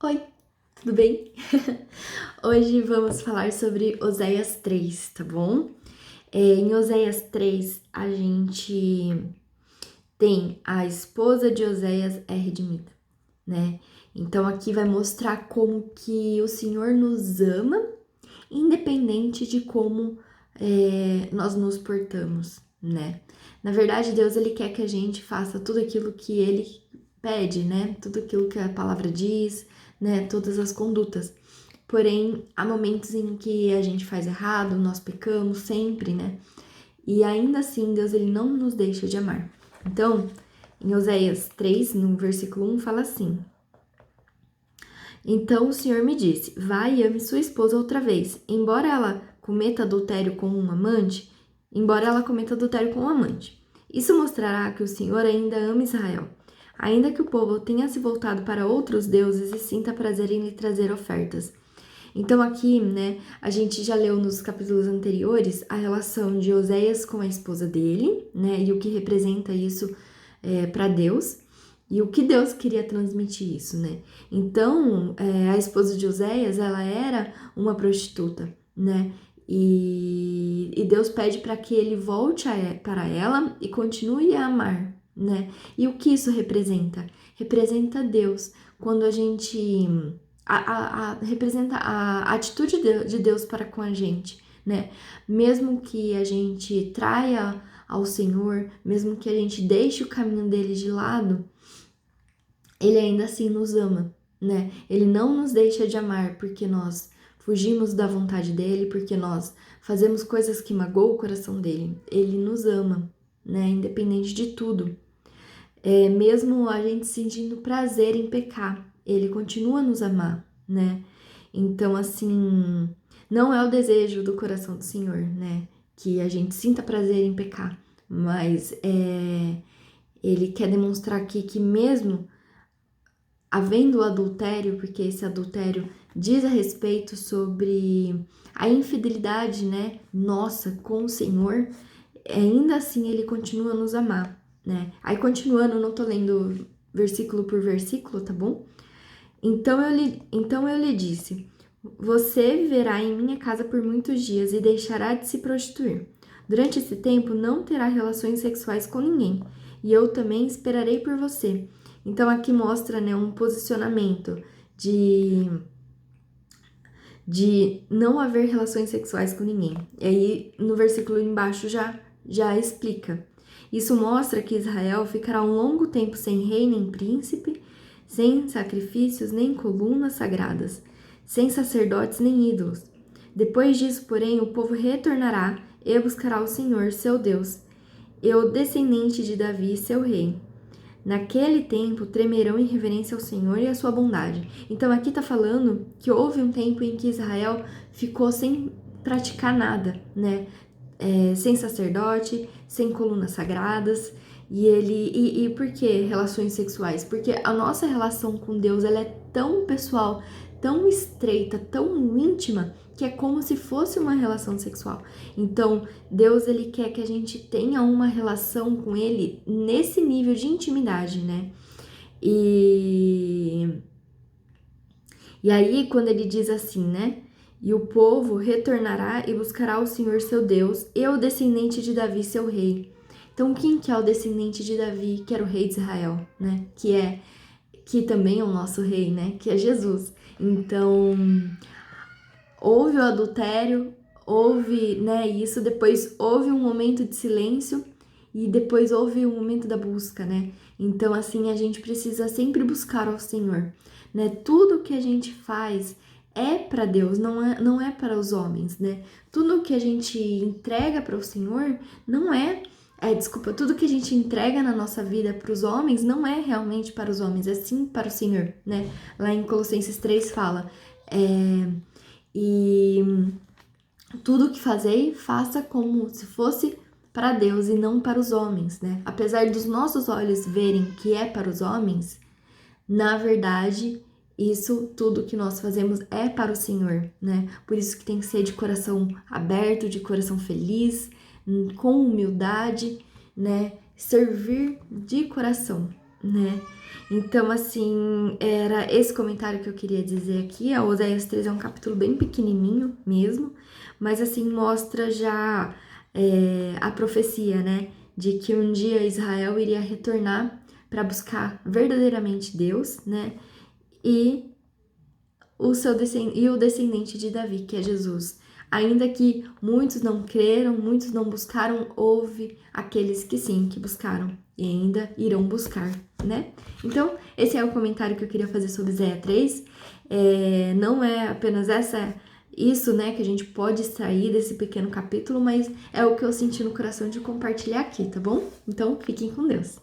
Oi, tudo bem? Hoje vamos falar sobre Oséias 3, tá bom? Em Oséias 3, a gente tem a esposa de Oséias é redimida, né? Então aqui vai mostrar como que o Senhor nos ama, independente de como nós nos portamos, né? Na verdade, Deus ele quer que a gente faça tudo aquilo que Ele pede, né? Tudo aquilo que a palavra diz, né? Todas as condutas. Porém, há momentos em que a gente faz errado, nós pecamos sempre, né? E ainda assim, Deus ele não nos deixa de amar. Então, em Oséias 3, no versículo 1, fala assim: Então o Senhor me disse: Vai e ame sua esposa outra vez. Embora ela cometa adultério com um amante. Isso mostrará que o Senhor ainda ama Israel. Ainda que o povo tenha se voltado para outros deuses e sinta prazer em lhe trazer ofertas. Então aqui, né, a gente já leu nos capítulos anteriores a relação de Oséias com a esposa dele, né, e o que representa isso para Deus. E o que Deus queria transmitir isso, né? Então, a esposa de Oséias, ela era uma prostituta, né? E Deus pede para que ele volte para ela e continue a amar, né? E o que isso representa? Representa Deus. Quando a gente representa a atitude de Deus para com a gente, né? Mesmo que a gente traia ao Senhor, mesmo que a gente deixe o caminho dele de lado, ele ainda assim nos ama, né? Ele não nos deixa de amar porque nós fugimos da vontade dele, porque nós fazemos coisas que magoam o coração dele. Ele nos ama, né? Independente de tudo. Mesmo a gente sentindo prazer em pecar, ele continua a nos amar, né? Então, assim, não é o desejo do coração do Senhor, né? Que a gente sinta prazer em pecar, mas ele quer demonstrar aqui que mesmo havendo o adultério, porque esse adultério diz a respeito sobre a infidelidade, né, nossa com o Senhor, ainda assim ele continua a nos amar, né? Aí continuando, não tô lendo versículo por versículo, tá bom? Então eu lhe disse: Você viverá em minha casa por muitos dias e deixará de se prostituir. Durante esse tempo não terá relações sexuais com ninguém, e eu também esperarei por você. Então aqui mostra, né, um posicionamento de de não haver relações sexuais com ninguém. E aí no versículo embaixo já explica. Isso mostra que Israel ficará um longo tempo sem rei nem príncipe, sem sacrifícios nem colunas sagradas, sem sacerdotes nem ídolos. Depois disso, porém, o povo retornará e buscará o Senhor, seu Deus, e o descendente de Davi, seu rei. Naquele tempo tremerão em reverência ao Senhor e à sua bondade. Então aqui está falando que houve um tempo em que Israel ficou sem praticar nada, né? Sem sacerdote, sem colunas sagradas. E por que relações sexuais? Porque a nossa relação com Deus ela é tão pessoal, tão estreita, tão íntima, que é como se fosse uma relação sexual. Então, Deus ele quer que a gente tenha uma relação com ele nesse nível de intimidade, né? E, e aí, quando ele diz assim, né? E o povo retornará e buscará o Senhor seu Deus e o descendente de Davi, seu rei. Então, quem que é o descendente de Davi, que era o rei de Israel, né? Que também é o nosso rei, né? Que é Jesus. Então, houve o adultério, houve, né, isso, depois houve um momento de silêncio e depois houve o momento da busca, né? Então, assim, a gente precisa sempre buscar ao Senhor, né? Tudo que a gente faz é para Deus, não é para os homens, né? Tudo que a gente entrega para o Senhor não desculpa, tudo que a gente entrega na nossa vida para os homens não é realmente para os homens, é sim para o Senhor, né? Lá em Colossenses 3 fala, e tudo que fazei, faça como se fosse para Deus e não para os homens, né? Apesar dos nossos olhos verem que é para os homens, na verdade, isso tudo que nós fazemos é para o Senhor, né? Por isso que tem que ser de coração aberto, de coração feliz, com humildade, né? Servir de coração, né? Então, assim, era esse comentário que eu queria dizer aqui. A Oséias 3 é um capítulo bem pequenininho mesmo, mas, assim, mostra já a profecia, né? De que um dia Israel iria retornar para buscar verdadeiramente Deus, né? E o descendente de Davi, que é Jesus. Ainda que muitos não creram, muitos não buscaram, houve aqueles que sim, que buscaram e ainda irão buscar, né? Então, esse é o comentário que eu queria fazer sobre Zéia 3. Não é apenas isso, né, que a gente pode extrair desse pequeno capítulo, mas é o que eu senti no coração de compartilhar aqui, tá bom? Então, fiquem com Deus.